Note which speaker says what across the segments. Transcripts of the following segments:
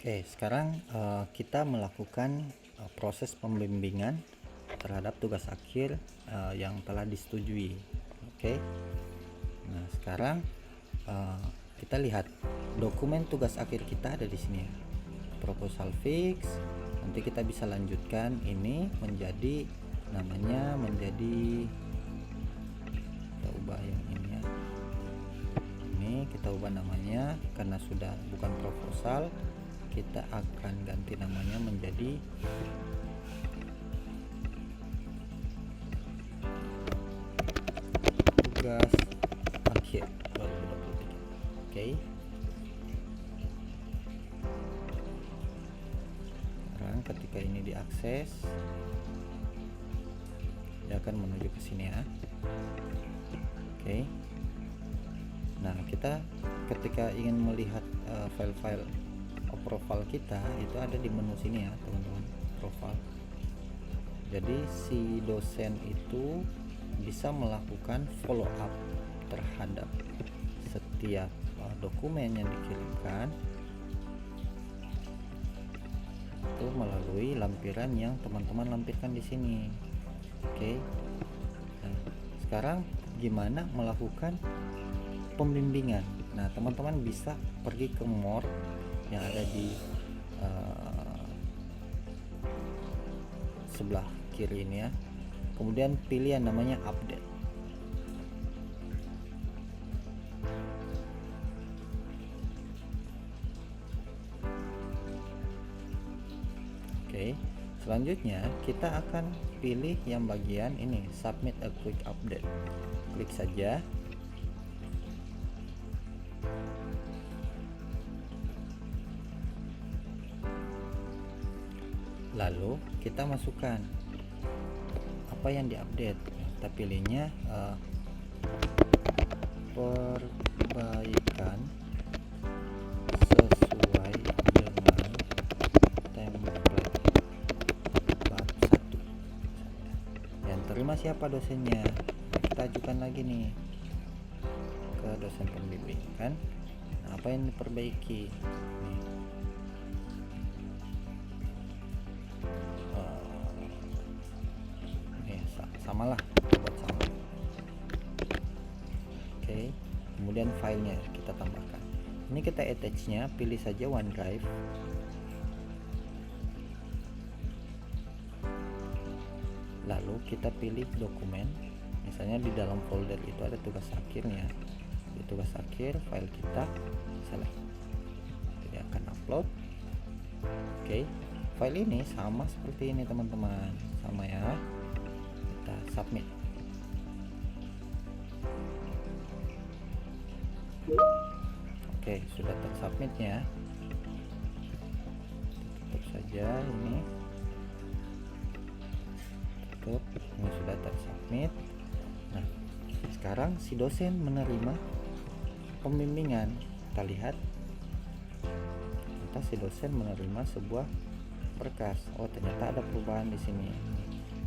Speaker 1: Oke, sekarang kita melakukan proses pembimbingan terhadap tugas akhir yang telah disetujui. Oke. Nah, sekarang kita lihat dokumen tugas akhir kita ada di sini. Proposal fix. Nanti kita bisa lanjutkan ini menjadi namanya kita ubah yang ini ya. Ini kita ubah namanya karena sudah bukan proposal. Kita akan ganti namanya menjadi tugas akhir 2023. Oke. Sekarang ketika ini diakses, dia akan menuju ke sini ya. Oke. Nah, kita ketika ingin melihat file-file profile kita itu ada di menu sini ya teman-teman, profile. Jadi si dosen itu bisa melakukan follow up terhadap setiap dokumen yang dikirimkan itu melalui lampiran yang teman-teman lampirkan di sini. Oke. Nah, sekarang gimana melakukan pembimbingan? Nah, teman-teman bisa pergi ke more yang ada di sebelah kiri ini ya, kemudian pilih yang namanya update. Oke, selanjutnya kita akan pilih yang bagian ini, submit a quick update. Klik saja. Lalu kita masukkan apa yang diupdate. Kita pilihnya perbaikan sesuai dengan template bab 1. Yang terima siapa dosennya? Kita ajukan lagi nih ke dosen pembimbing kan. Nah, apa yang diperbaiki? Samalah, buat sama. Oke, kemudian filenya kita tambahkan. Ini kita attach-nya, pilih saja OneDrive. Lalu kita pilih dokumen. Misalnya di dalam folder itu ada tugas akhirnya. Di tugas akhir file kita select. Jadi akan upload. Oke, file ini sama seperti ini teman-teman, sama ya. Kita submit. Oke, sudah tersubmitnya. Tutup saja ini. Tutup, ini sudah tersubmit. Nah, sekarang si dosen menerima pembimbingan. Kita lihat. Ternyata si dosen menerima sebuah berkas. Oh, ternyata ada perubahan di sini.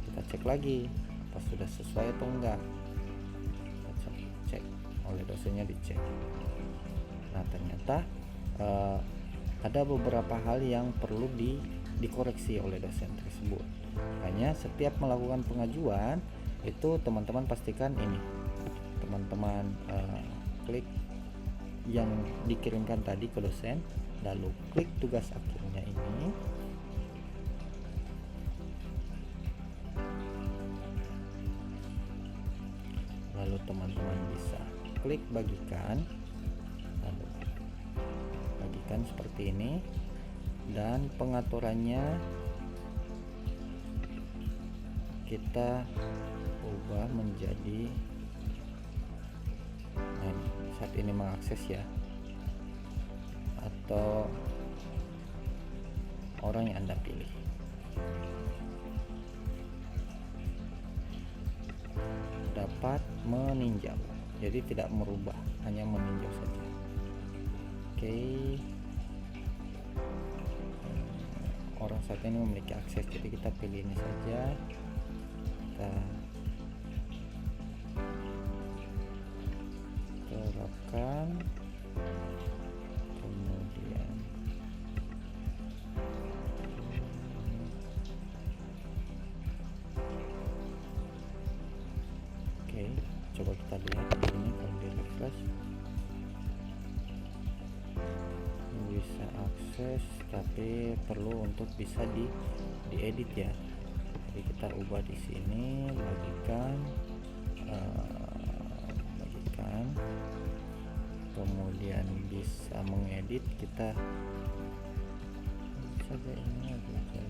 Speaker 1: Kita cek lagi apa sudah sesuai atau enggak. Kita cek oleh dosennya, dicek. Nah, ternyata ada beberapa hal yang perlu dikoreksi oleh dosen tersebut. Makanya setiap melakukan pengajuan itu teman-teman pastikan ini, teman-teman klik yang dikirimkan tadi ke dosen, lalu klik tugas akhirnya ini. Lalu teman-teman bisa klik bagikan, lalu bagikan seperti ini, dan pengaturannya kita ubah menjadi saat ini mengakses ya, atau orang yang Anda pilih. Dapat meninjau, jadi tidak merubah, hanya meninjau saja. Oke. Orang saat ini memiliki akses, jadi kita pilih ini saja. Kita terapkan, kemudian kita lihat di sini, kalau di refresh bisa akses, tapi perlu untuk bisa diedit ya. Jadi kita ubah di sini, bagikan, kemudian bisa mengedit. Kita saja ini aja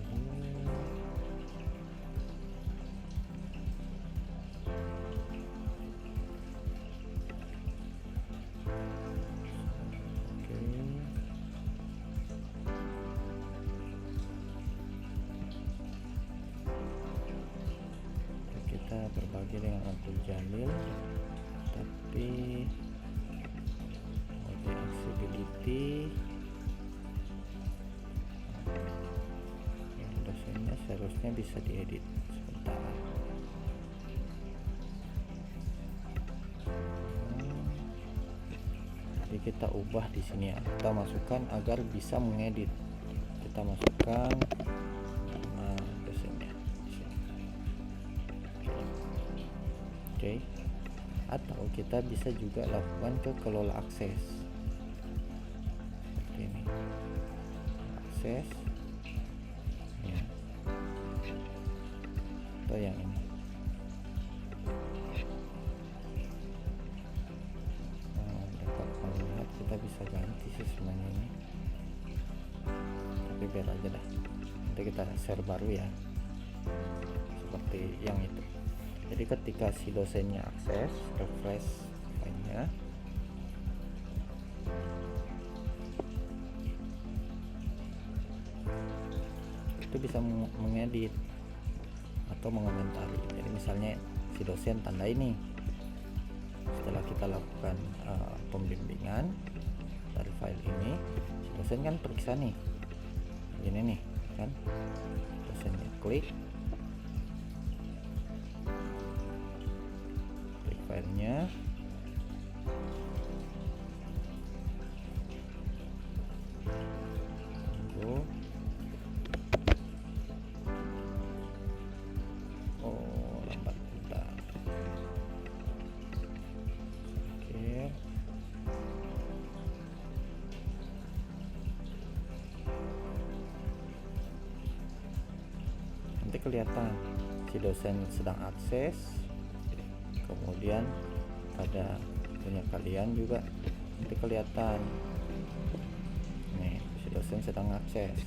Speaker 1: berbagi dengan Abdul Jalil, tapi mode accessibility dosennya seharusnya bisa diedit. Sebentar, jadi kita ubah di sini ya, kita masukkan agar bisa mengedit. Kita masukkan dosennya. Oke. Atau kita bisa juga lakukan ke kelola akses seperti ini, akses ya, atau yang ini. Dapat melihat, kita bisa ganti sih semuanya ini, tapi biar aja dah, nanti kita share baru ya, seperti yang itu. Jadi ketika si dosennya akses, refresh filenya, itu bisa mengedit atau mengomentari. Jadi misalnya si dosen tanda ini, setelah kita lakukan pembimbingan dari file ini, si dosen kan periksa nih, gini nih kan, dosennya klik filenya, tunggu, oh lambat bentar, oke. Nanti kelihatan si dosen sedang akses, kemudian pada punya kalian juga nanti kelihatan nih si dosen sedang akses.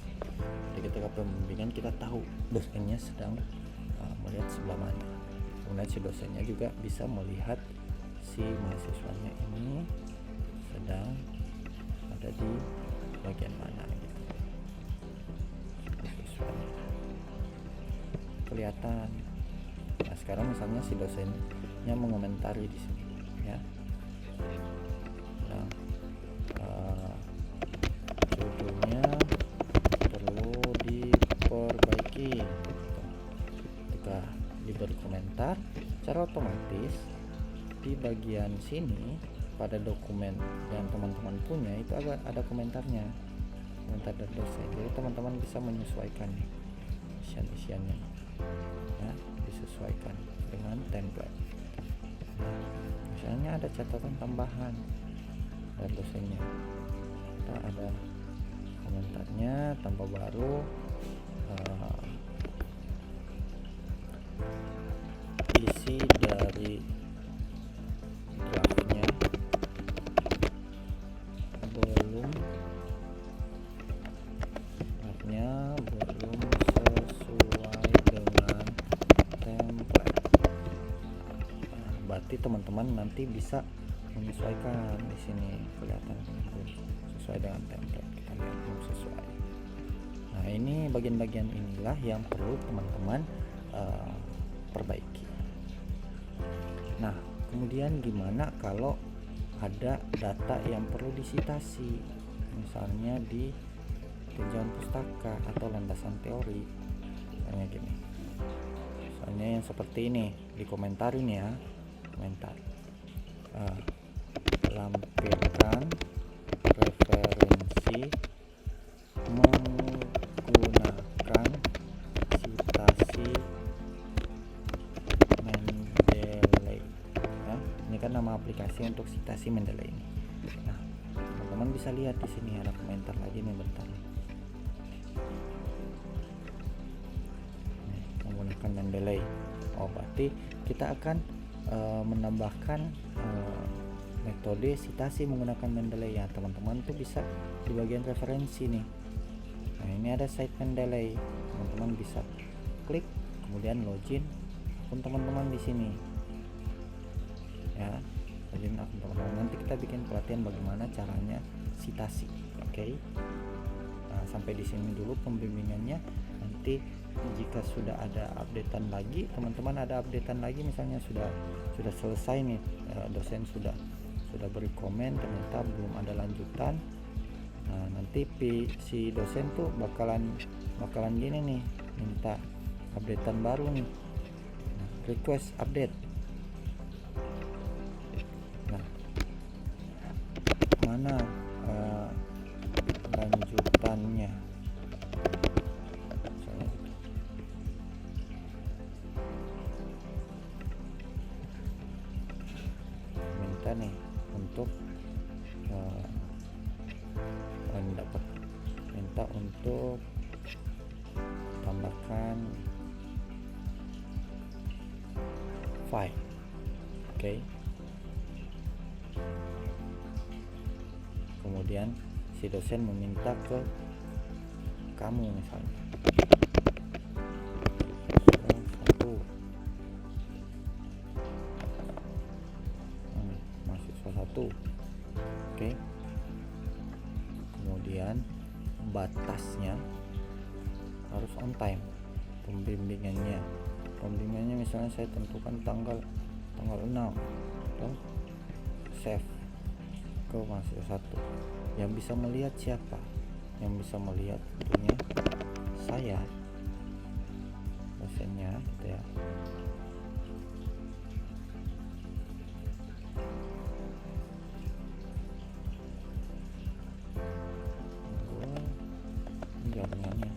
Speaker 1: Jadi ketika pembimbingan kita tahu dosennya sedang melihat sebelah mana, kemudian si dosennya juga bisa melihat si mahasiswanya ini sedang ada di bagian mana gitu. Mahasiswanya kelihatan. Nah sekarang misalnya si dosennya mengomentari di sini ya, nah, judulnya perlu diperbaiki. Ketika diberi komentar, secara otomatis di bagian sini pada dokumen yang teman-teman punya itu ada komentarnya, komentar dari dosen. Jadi teman-teman bisa menyesuaikan nih isiannya ya, disesuaikan dengan template. Misalnya ada catatan tambahan dari dosennya, kita ada komentarnya tambah baru, isi dari draftnya belum sesuai dengan template. Berarti teman-teman nanti bisa menyesuaikan di sini, kelihatan sesuai dengan template. Kita lihat belum sesuai. Nah ini bagian-bagian inilah yang perlu teman-teman perbaiki. Nah kemudian gimana kalau ada data yang perlu disitasi, misalnya di tinjauan pustaka atau landasan teori, misalnya gini, misalnya yang seperti ini dikomentarin ya, komentar lampirkan referensi menggunakan citasi Mendeley ya, ini aplikasi Mendeley ini. Nah, teman-teman bisa lihat di sini ada komentar lagi nih, bentar nih. Menggunakan Mendeley. Oh, berarti kita akan menambahkan metode citasi menggunakan Mendeley ya. Teman-teman tuh bisa di bagian referensi nih. Nah, ini ada site Mendeley. Teman-teman bisa klik, kemudian login akun teman-teman di sini. Ya, login akun teman-teman. Nanti kita bikin pelatihan bagaimana caranya citasi. Oke. Nah, sampai di sini dulu pembimbingannya. Nanti jika sudah ada updatean lagi, teman-teman ada updatean lagi, misalnya sudah selesai nih, dosen sudah beri komen ternyata belum ada lanjutan. Nah, nanti si dosen tuh bakalan gini nih, minta updatean baru nih. Nah, request update. Nah, mana lanjutannya? Minta nih untuk minta untuk tambahkan file. Oke. Kemudian si dosen meminta ke kamu misalnya mahasiswa 1. Oke. Kemudian batasnya harus on time. Pembimbingannya misalnya saya tentukan tanggal 6 atau save ke mahasiswa 1. Yang bisa melihat siapa? Yang bisa melihat tentunya saya, dosennya gitu ya. Jaringannya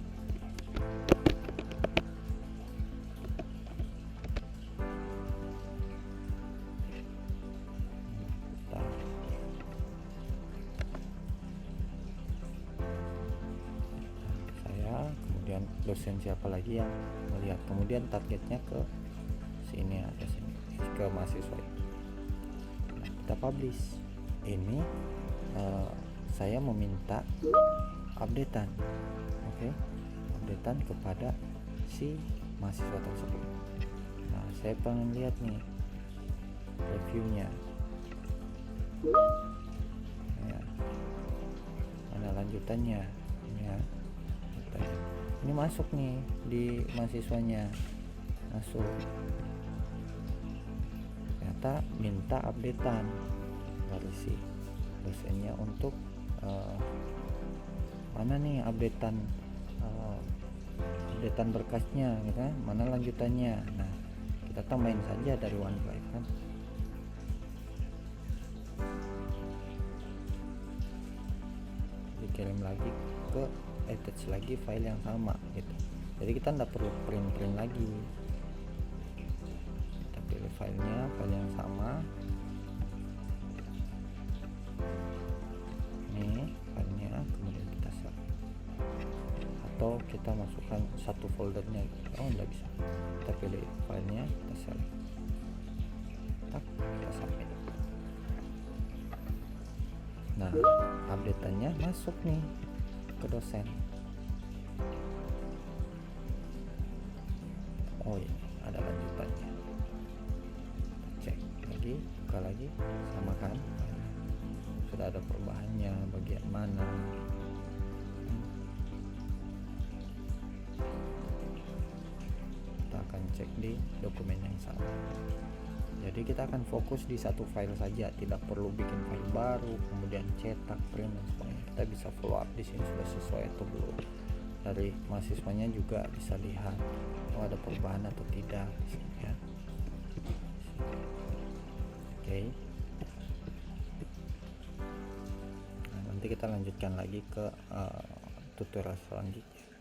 Speaker 1: kemudian dosen siapa lagi yang melihat, kemudian targetnya ke sini, ada sini ke mahasiswa. Nah, kita publish ini. Saya meminta updatean, oke, updatean kepada si mahasiswa tersebut. Nah, saya pengen lihat nih reviewnya ya, mana lanjutannya ya. Ini masuk nih di mahasiswanya, masuk, ternyata minta updatean dari si dosennya untuk mana nih updatean berkasnya gitu kan, mana lanjutannya. Nah, kita tambahin saja dari OneDrive kan. Dikirim lagi ke attach lagi file yang sama gitu. Jadi kita tidak perlu print lagi. Kita pilih filenya, file yang sama. Ini filenya, kemudian kita save. Atau kita masukkan satu foldernya. Oh, tidak bisa. Kita pilih filenya, kita save. Kita submit. Nah, update-nya masuk nih ke dosen. Oh, ini ada lanjutannya. Cek lagi, buka lagi, sama kan? Sudah ada perubahannya, bagian mana? Kita akan cek di dokumen yang sama. Jadi kita akan fokus di satu file saja, tidak perlu bikin file baru, kemudian cetak, print dan sebagainya. Kita bisa follow up di sini sudah sesuai atau belum. Dari mahasiswanya juga bisa lihat oh ada perubahan atau tidak di sini ya. Oke. Nah, nanti kita lanjutkan lagi ke tutorial selanjutnya.